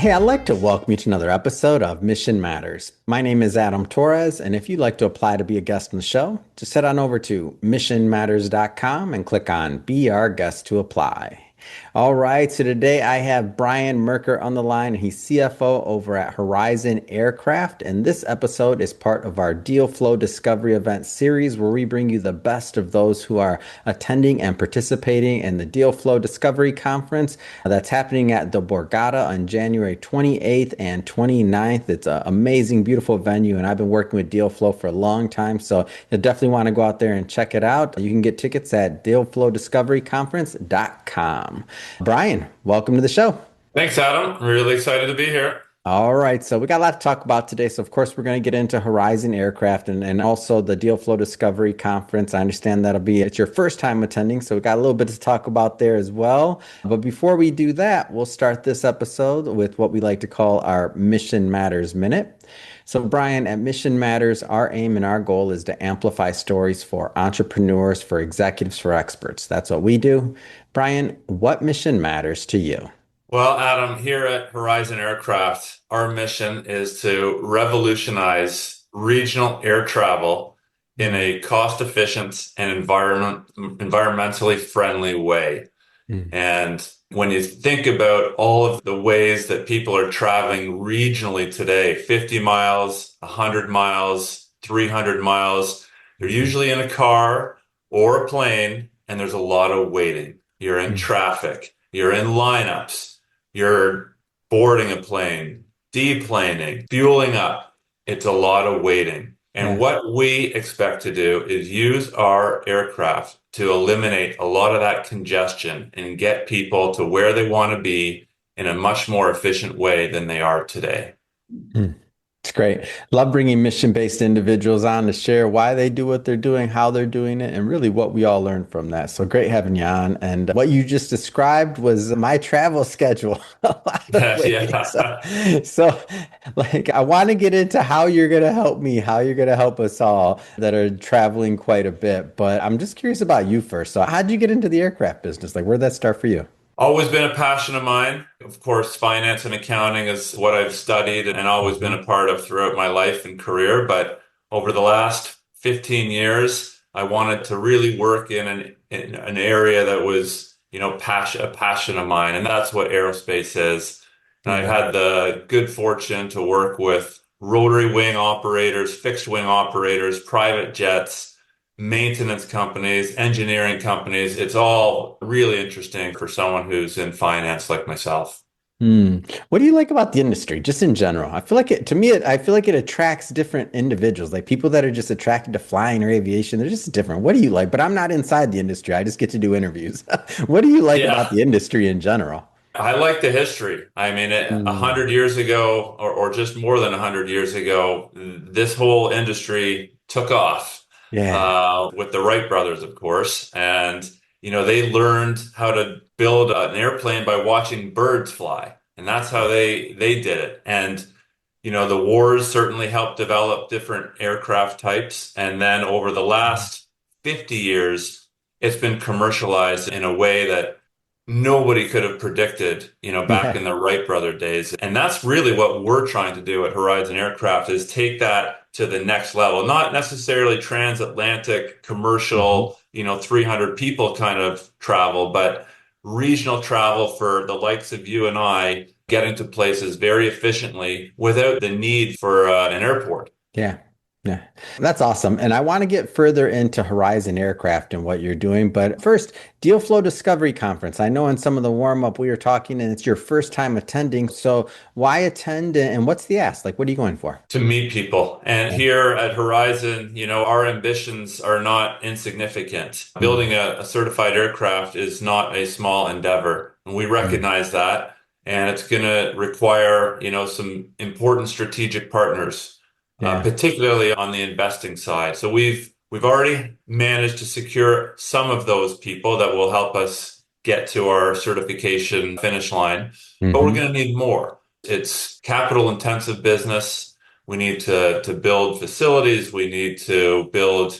Hey, I'd like to welcome you to another episode of Mission Matters. My name is Adam Torres, and if you'd like to apply to be a guest on the show, just head on over to missionmatters.com and click on Be Our Guest to apply. All right, so today I have Brian Merker on the line, and he's CFO over at Horizon Aircraft. And this episode is part of our DealFlow Discovery Events series, where we bring you the best of those who are attending and participating in the DealFlow Discovery Conference that's happening at the Borgata on January 28th and 29th. It's an amazing, beautiful venue, and I've been working with DealFlow for a long time, so you definitely want to go out there and check it out. You can get tickets at DealFlowDiscoveryConference.com. Brian, welcome to the show. Thanks, Adam. I'm really excited to be here. All right, so we got a lot to talk about today. So, of course, we're going to get into Horizon Aircraft and also the DealFlow Discovery Conference. I understand it's your first time attending, so we got a little bit to talk about there as well. But before we do that, we'll start this episode with what we like to call our Mission Matters Minute. So, Brian, at Mission Matters, our aim and our goal is to amplify stories for entrepreneurs, for executives, for experts. That's what we do. Brian, what mission matters to you? Well, Adam, here at Horizon Aircraft, our mission is to revolutionize regional air travel in a cost-efficient and environmentally friendly way. Mm. And when you think about all of the ways that people are traveling regionally today, 50 miles, 100 miles, 300 miles, they're usually in a car or a plane, and there's a lot of waiting. You're in Mm. traffic, you're in lineups. You're boarding a plane, deplaning, fueling up. It's a lot of waiting. And Yeah. what we expect to do is use our aircraft to eliminate a lot of that congestion and get people to where they want to be in a much more efficient way than they are today. Mm. It's great. Love bringing mission-based individuals on to share why they do what they're doing, how they're doing it, and really what we all learn from that. So great having you on. And what you just described was my travel schedule a lot of ways. Yeah. Like, I want to get into how you're going to help me, how you're going to help us all that are traveling quite a bit. But I'm just curious about you first. So how'd you get into the aircraft business? Like, where'd that start for you? Always been a passion of mine. Of course, finance and accounting is what I've studied and always been Mhm. a part of throughout my life and career. But over the last 15 years, I wanted to really work in an area that was, a passion of mine. And that's what aerospace is. And I've Yeah. had the good fortune to work with rotary wing operators, fixed wing operators, private jets, maintenance companies, engineering companies. It's all really interesting for someone who's in finance like myself. Hmm. What do you like about the industry, just in general? I feel like I feel like it attracts different individuals, like people that are just attracted to flying or aviation. They're just different. What do you like? But I'm not inside the industry. I just get to do interviews. What do you like about Yeah, the industry in general? I like the history. I mean, a Mm. hundred years ago, or just more than 100 years ago, this whole industry took off Yeah. with the Wright brothers, of course. And, they learned how to build an airplane by watching birds fly. And that's how they did it. And, the wars certainly helped develop different aircraft types. And then over the last 50 years, it's been commercialized in a way that nobody could have predicted, back Yeah. in the Wright brother days. And that's really what we're trying to do at Horizon Aircraft is take that to the next level, not necessarily transatlantic Mhm. commercial, 300 people kind of travel, but regional travel for the likes of you and I getting to places very efficiently without the need for an airport. Yeah. Yeah. That's awesome. And I want to get further into Horizon Aircraft and what you're doing. But first, DealFlow Discovery Conference. I know in some of the warm up we were talking, and it's your first time attending. So why attend and what's the ask? Like, what are you going for? To meet people. And Yeah. here at Horizon, our ambitions are not insignificant. Building Mm. a certified aircraft is not a small endeavor. And we Mm. recognize that. And it's going to require, some important strategic partners, Yeah. particularly on the investing side. So we've already managed to secure some of those people that will help us get to our certification finish line, but we're Hmm. going to need more. It's capital intensive business. We need to build facilities. We need to build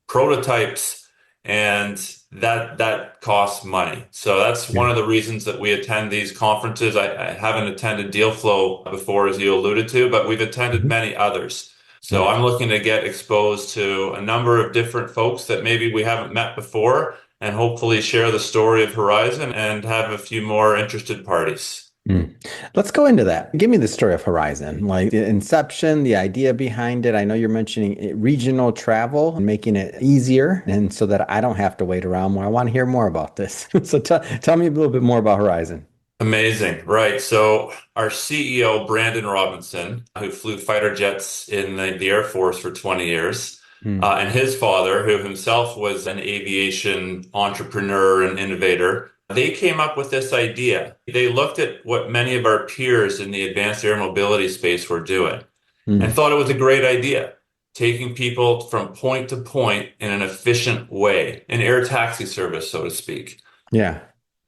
prototypes. And that costs money. So that's one Yeah. of the reasons that we attend these conferences. I haven't attended DealFlow before, as you alluded to, but we've attended Mhm. many others. So Yeah. I'm looking to get exposed to a number of different folks that maybe we haven't met before and hopefully share the story of Horizon and have a few more interested parties. Mm. Let's go into that. Give me the story of Horizon, like the inception, the idea behind it. I know you're mentioning regional travel and making it easier, and so that I don't have to wait around more. I want to hear more about this. So tell me a little bit more about Horizon. Amazing. Right. So our CEO, Brandon Robinson, who flew fighter jets in the Air Force for 20 years, Mm, and his father, who himself was an aviation entrepreneur and innovator, they came up with this idea. They looked at what many of our peers in the advanced air mobility space were doing and mm, thought it was a great idea, taking people from point to point in an efficient way, an air taxi service, so to speak. yeah.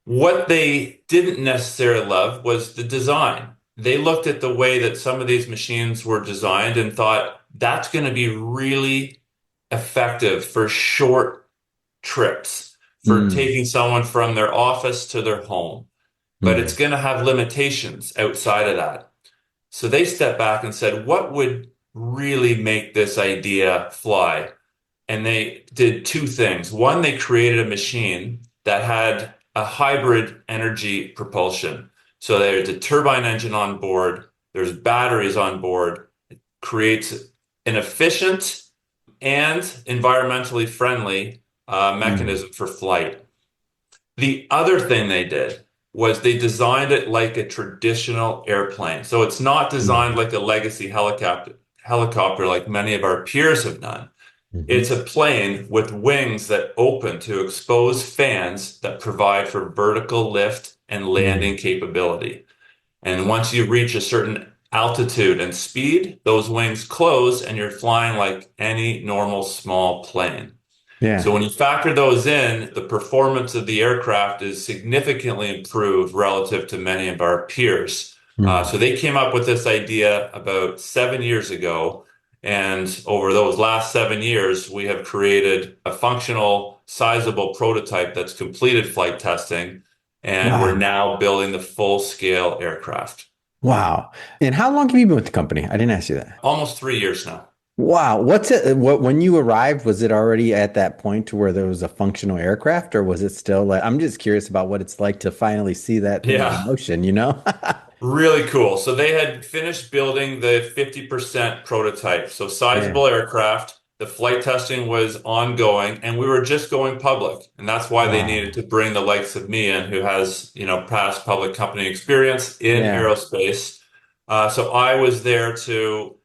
What they didn't necessarily love was the design. They looked at the way that some of these machines were designed and thought that's going to be really effective for short trips, for Mm, taking someone from their office to their home. But it's mm, going to have limitations outside of that. So they stepped back and said, what would really make this idea fly? And they did two things. One, they created a machine that had a hybrid energy propulsion. So there's a turbine engine on board, there's batteries on board, creates an efficient and environmentally friendly mm, mechanism for flight. The other thing they did was they designed it like a traditional airplane. So it's not designed mm, like a legacy helicopter like many of our peers have done. It's mhm, a plane with wings that open to exposed fans that provide for vertical lift and mm. landing capability. And once you reach a certain altitude and speed, those wings close and you're flying like any normal small plane. So Yeah. when you factor those in, the performance of the aircraft is significantly improved relative to many of our peers. Mm. So they came up with this idea about 7 years ago. And over those last 7 years, we have created a functional, sizable prototype that's completed flight testing. And we're Wow. now building the full scale aircraft. Wow. And how long have you been with the company? I didn't ask you that. Almost 3 years now. Wow. What's it? What when you arrived, was it already at that point to where there was a functional aircraft, or was it still like, I'm just curious about what it's like to finally see that thing in Yeah. motion, you know? Really cool. So they had finished building the 50% prototype. So Yeah. sizable aircraft. The flight testing was ongoing and we were just going public. And that's why they Wow. needed to bring the likes of me in, who has, past public company experience in Yeah. aerospace. So I was there to,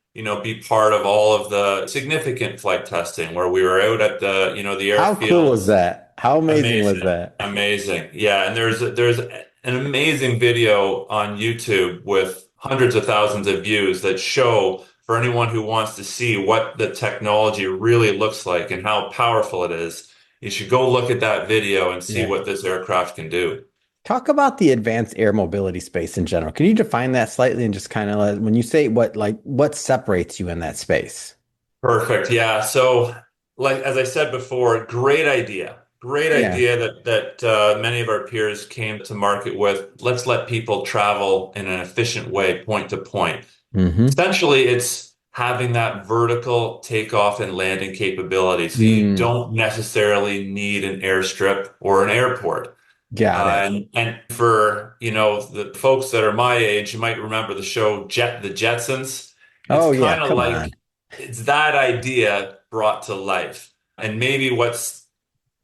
be part of all of the significant flight testing where we were out at the How cool was airfields. that? How amazing was Amazing. that? Amazing. Yeah, and there's an amazing video on YouTube with hundreds of thousands of views that show for anyone who wants to see what the technology really looks like and how powerful it is, you should go look at that video and see Yeah. what this aircraft can do. Talk about the advanced air mobility space in general. Can you define that slightly and just kind of like, when you say what separates you in that space? Perfect. Yeah. So, like as I said before, great idea. Great Yeah. idea that many of our peers came to market with. Let's let people travel in an efficient way, point to point. Mm-hmm. Essentially, it's having that vertical takeoff and landing capability. So you Mm, don't necessarily need an airstrip or an airport. got it. And for, the folks that are my age, you might remember the show The Jetsons. It's Oh yeah, kind of come like on. it's that idea brought to life. And maybe what's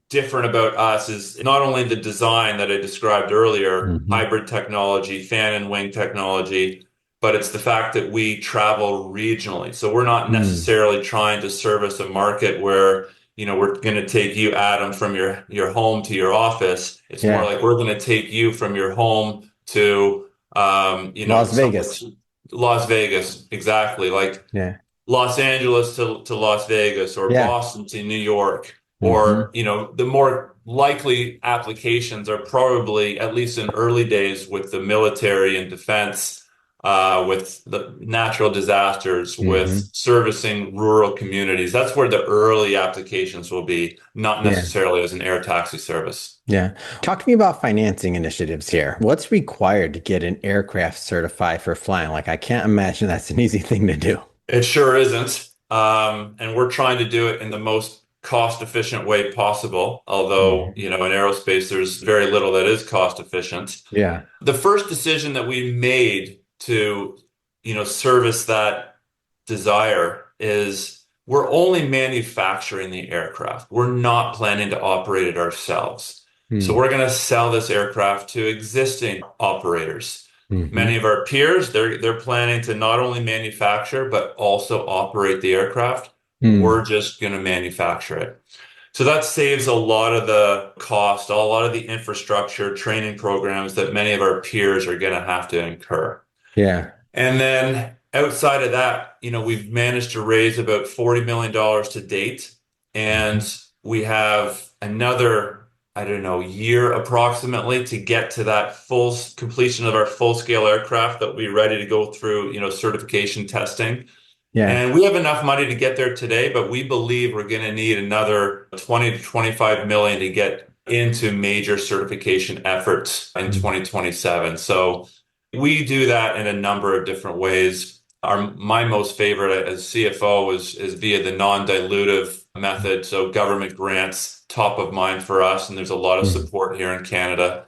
different about us is not only the design that I described earlier, Hmm. hybrid technology, fan and wing technology, but it's the fact that we travel regionally. So we're not Mm, necessarily trying to service a market where, we're going to take you, Adam, from your home to your office. It's more yeah. like we're going to take you from your home to, Las somewhere Vegas. to Las Vegas. Exactly. Like Yeah. Los Angeles to Las Vegas or Yeah. Boston to New York, or, Hmm. the more likely applications are probably, at least in early days with the military and defense, with the natural disasters, with Hmm. servicing rural communities. That's where the early applications will be, not Yeah. necessarily as an air taxi service. Yeah. Talk to me about financing initiatives here. What's required to get an aircraft certified for flying? Like, I can't imagine that's an easy thing to do. It sure isn't. And we're trying to do it in the most cost efficient way possible. Although, Mhm. in aerospace, there's very little that is cost efficient. Yeah. The first decision that we made to, service that desire is we're only manufacturing the aircraft. We're not planning to operate it ourselves. So Mm-hmm. we're going to sell this aircraft to existing operators. Many Mm-hmm. of our peers, they're planning to not only manufacture but also operate the aircraft. We're just going to manufacture it. So that saves a lot of the cost, a lot of the infrastructure, training programs that many of our peers are going to have to incur. Yeah. And then outside of that, we've managed to raise about $40 million to date. And Mhm. we have another, I don't know, year approximately to get to that full completion of our full scale aircraft that will be ready to go through, certification testing. Yeah. And we have enough money to get there today, but we believe we're going to need another 20 to 25 million to get into major certification efforts in Mm. 2027. So we do that in a number of different ways. My most favorite as CFO is via the non-dilutive method. So government grants, top of mind for us, and there's a lot of Mm. support here in Canada.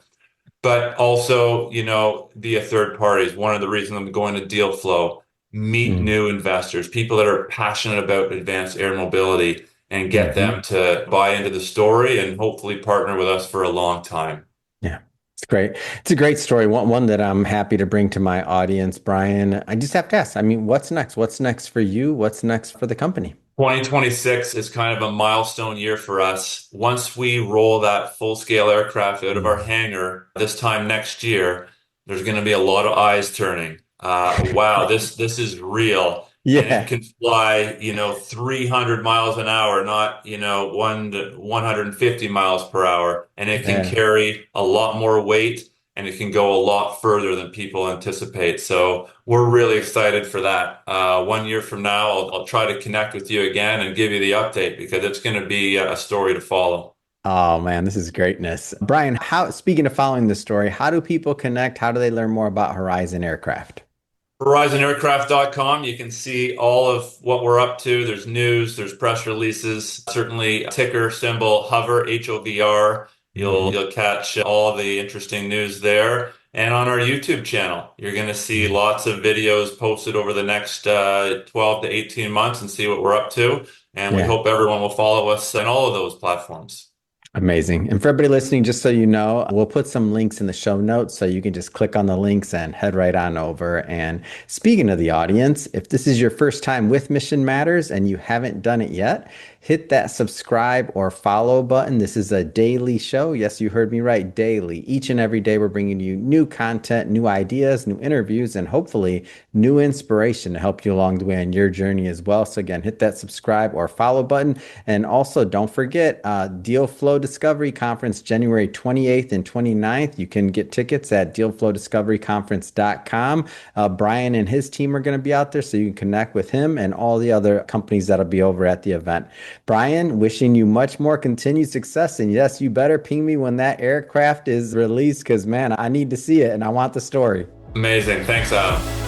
But also, via third parties. One of the reasons I'm going to DealFlow, meet Mm. new investors, people that are passionate about advanced air mobility, and get Mhm. them to buy into the story and hopefully partner with us for a long time. Yeah, it's great. It's a great story. One that I'm happy to bring to my audience, Brian. I just have to ask, I mean, what's next? What's next for you? What's next for the company? 2026 is kind of a milestone year for us. Once we roll that full-scale aircraft out of our Mm. hangar this time next year, there's going to be a lot of eyes turning. Wow, this is real, and it Yeah. can fly, 300 miles an hour, not, 150 miles per hour, and it can Yeah. carry a lot more weight and it can go a lot further than people anticipate. So we're really excited for that. 1 year from now, I'll try to connect with you again and give you the update because it's going to be a story to follow. Oh man, this is greatness. Brian, speaking of following the story, how do people connect? How do they learn more about Horizon Aircraft? HorizonAircraft.com, you can see all of what we're up to. There's news, there's press releases, certainly ticker symbol hover, HOVR. Mhm. You'll catch all the interesting news there. And on our YouTube channel, you're going to see Mhm. lots of videos posted over the next 12 to 18 months and see what we're up to. And we Yeah. hope everyone will follow us on all of those platforms. Amazing. And for everybody listening, just so you know, we'll put some links in the show notes so you can just click on the links and head right on over. And speaking of the audience, if this is your first time with Mission Matters and you haven't done it yet, hit that subscribe or follow button. This is a daily show. Yes, you heard me right, daily. Each and every day, we're bringing you new content, new ideas, new interviews, and hopefully new inspiration to help you along the way on your journey as well. So again, hit that subscribe or follow button. And also, don't forget DealFlow Discovery Conference, January 28th and 29th. You can get tickets at DealFlowDiscoveryConference.com. Brian and his team are going to be out there, so you can connect with him and all the other companies that'll be over at the event. Brian, wishing you much more continued success. And yes, you better ping me when that aircraft is released because, man, I need to see it and I want the story. Amazing. Thanks, Adam.